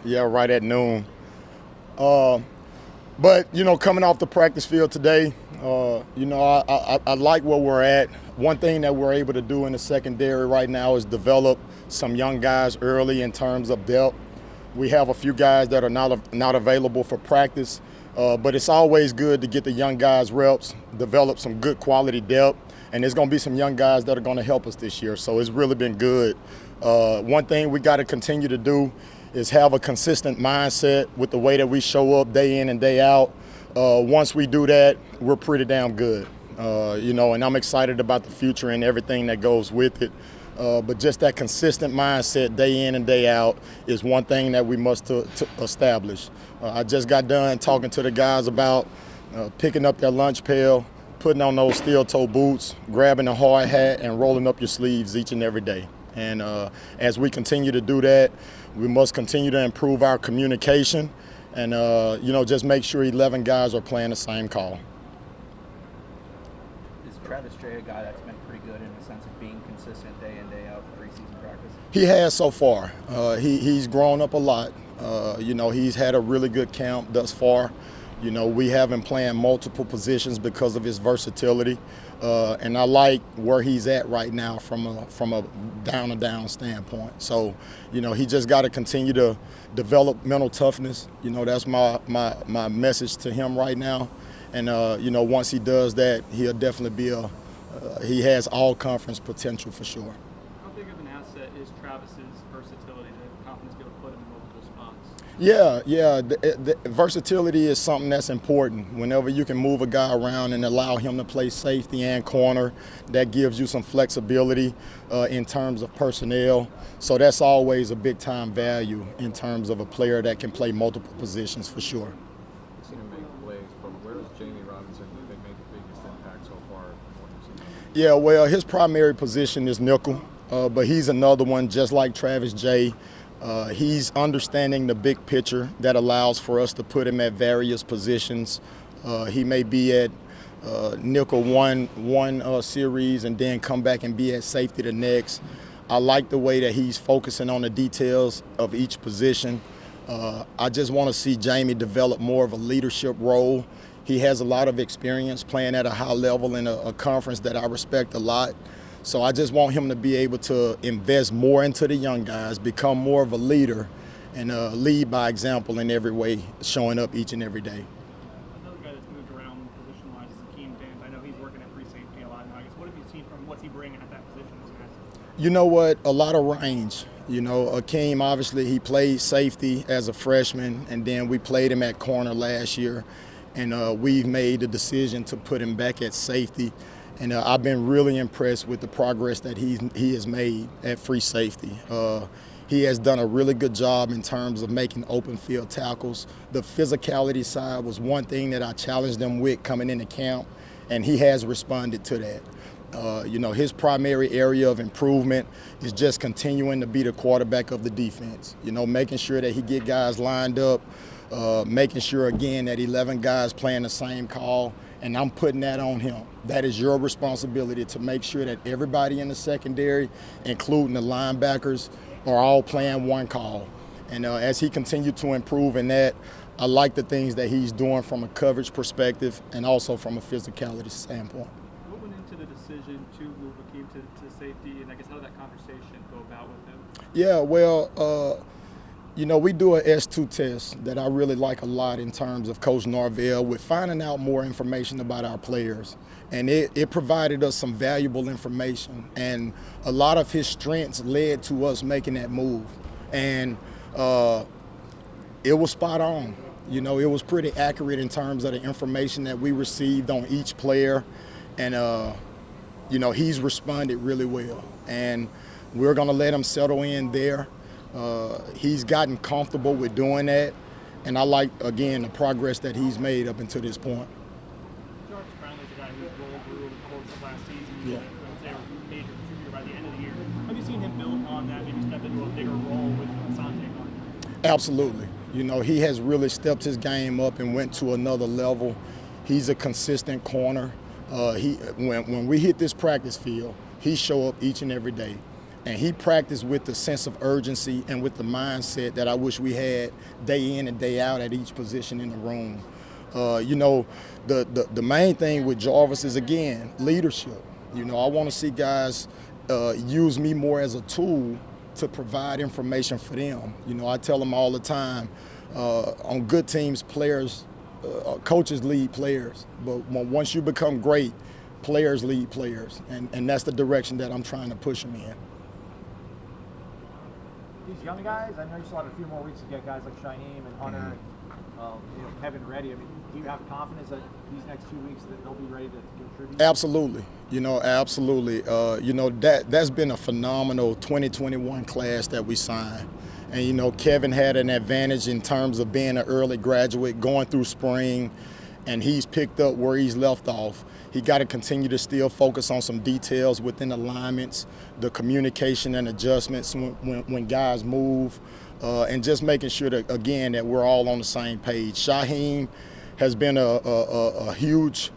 Yeah, right at noon. But, coming off the practice field today, I like where we're at. One thing that we're able to do in the secondary right now is develop some young guys early in terms of depth. We have a few guys that are not available for practice, but it's always good to get the young guys reps, develop some good quality depth, and there's going to be some young guys that are going to help us this year. So it's really been good. One thing we got to continue to do is have a consistent mindset with the way that we show up day in and day out. Once we do that, we're pretty damn good. And I'm excited about the future and everything that goes with it. But just that consistent mindset day in and day out is one thing that we must establish. I just got done talking to the guys about picking up their lunch pail, putting on those steel-toe boots, grabbing a hard hat, and rolling up your sleeves each and every day. And as we continue to do that, we must continue to improve our communication and, just make sure 11 guys are playing the same call. Is Travis Jay a guy that's been pretty good in the sense of being consistent day in, day out preseason practice? He has so far. He's grown up a lot. He's had a really good camp thus far. We have him playing multiple positions because of his versatility. And I like where he's at right now from a down standpoint. So, he just got to continue to develop mental toughness. That's my message to him right now. And, once he does that, he'll definitely be he has all conference potential for sure. How big of an asset is Travis's versatility, the confidence to be able to put him in multiple spots? Yeah. The versatility is something that's important. Whenever you can move a guy around and allow him to play safety and corner, that gives you some flexibility in terms of personnel. So that's always a big-time value in terms of a player that can play multiple positions for sure. You've seen him make plays, but where does Jamie Robinson think they made the biggest impact so far? Yeah, well, his primary position is nickel, but he's another one just like Travis Jay. He's understanding the big picture that allows for us to put him at various positions. He may be at nickel one series and then come back and be at safety the next. I like the way that he's focusing on the details of each position. I just want to see Jamie develop more of a leadership role. He has a lot of experience playing at a high level in a conference that I respect a lot. So I just want him to be able to invest more into the young guys, become more of a leader, and lead by example in every way, showing up each and every day. Another guy that's moved around position-wise is Akeem Dent. I know he's working at free safety a lot now. I guess what have you seen from what's he bringing at that position as an asset? You know what? A lot of range. Akeem, obviously, he played safety as a freshman, and then we played him at corner last year. And we've made the decision to put him back at safety. And I've been really impressed with the progress that he has made at free safety. He has done a really good job in terms of making open field tackles. The physicality side was one thing that I challenged him with coming into camp, and he has responded to that. His primary area of improvement is just continuing to be the quarterback of the defense. Making sure that he get guys lined up, making sure, again, that 11 guys playing the same call, and I'm putting that on him. That is your responsibility to make sure that everybody in the secondary, including the linebackers, are all playing one call. And as he continues to improve in that, I like the things that he's doing from a coverage perspective and also from a physicality standpoint. What went into the decision to move Akeem to safety, and I guess how did that conversation go about with him? Yeah, well, we do an S2 test that I really like a lot in terms of Coach Norvell with finding out more information about our players. And it provided us some valuable information. And a lot of his strengths led to us making that move. And it was spot on. It was pretty accurate in terms of the information that we received on each player. And, he's responded really well. And we're going to let him settle in there. He's gotten comfortable with doing that, and I like, again, the progress that he's made up until this point. George Brownlee's a guy who rolled through over the course of last season. Yeah. They were major contributor by the end of the year. Have you seen him build on that, maybe step into a bigger role with Asante on? Absolutely. He has really stepped his game up and went to another level. He's a consistent corner. When we hit this practice field, he show up each and every day. And he practiced with the sense of urgency and with the mindset that I wish we had day in and day out at each position in the room. You know, the main thing with Jarvis is, again, leadership. You know, I want to see guys use me more as a tool to provide information for them. You know, I tell them all the time, on good teams, coaches lead players. But once you become great, players lead players. And that's the direction that I'm trying to push them in. These young guys, I know you still have a few more weeks to get guys like Shaheem and Hunter and you know, Kevin ready. I mean, do you have confidence that these next 2 weeks that they'll be ready to contribute? Absolutely. You know, absolutely. You know, that's been a phenomenal 2021 class that we signed. And, you know, Kevin had an advantage in terms of being an early graduate, going through spring, and he's picked up where he's left off. He got to continue to still focus on some details within alignments, the communication and adjustments when guys move, and just making sure that, again, that we're all on the same page. Shaheem has been a huge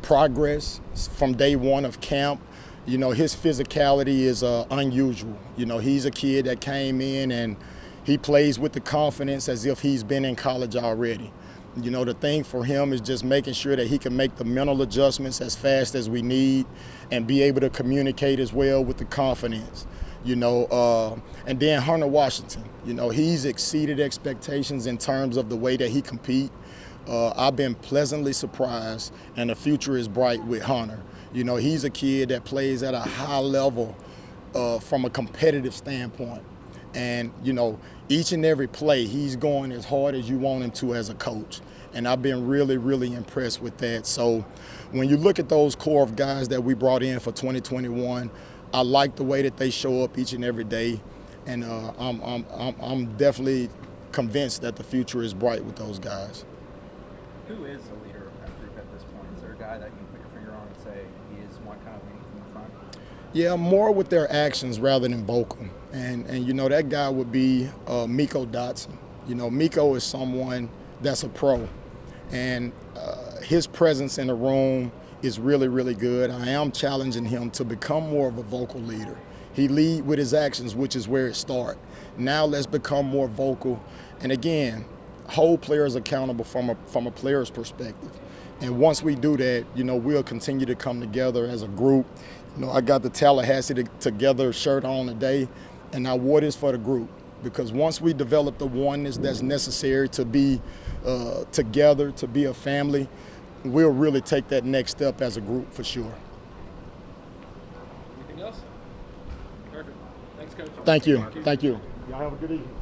progress from day one of camp. You know, his physicality is unusual. You know, he's a kid that came in and he plays with the confidence as if he's been in college already. You know, the thing for him is just making sure that he can make the mental adjustments as fast as we need and be able to communicate as well with the confidence. You know, and then Hunter Washington, you know, he's exceeded expectations in terms of the way that he compete. I've been pleasantly surprised, and the future is bright with Hunter. You know, he's a kid that plays at a high level from a competitive standpoint. And, you know, each and every play, he's going as hard as you want him to as a coach. And I've been really, really impressed with that. So when you look at those core of guys that we brought in for 2021, I like the way that they show up each and every day. And I'm definitely convinced that the future is bright with those guys. Who is the leader of that group at this point? Is there a guy that you can put your finger on and say he is one kind of leading from the front? Yeah, more with their actions rather than vocal. And you know, that guy would be Miko Dotson. You know, Miko is someone that's a pro. And his presence in the room is really, really good. I am challenging him to become more of a vocal leader. He lead with his actions, which is where it starts. Now let's become more vocal. And again, hold players accountable from a player's perspective. And once we do that, you know, we'll continue to come together as a group. You know, I got the Tallahassee Together shirt on today, and I wore this for the group. Because once we develop the oneness that's necessary to be together, to be a family, we'll really take that next step as a group for sure. Anything else? Perfect. Thanks, Coach. Thank you. Thank you. Y'all have a good evening.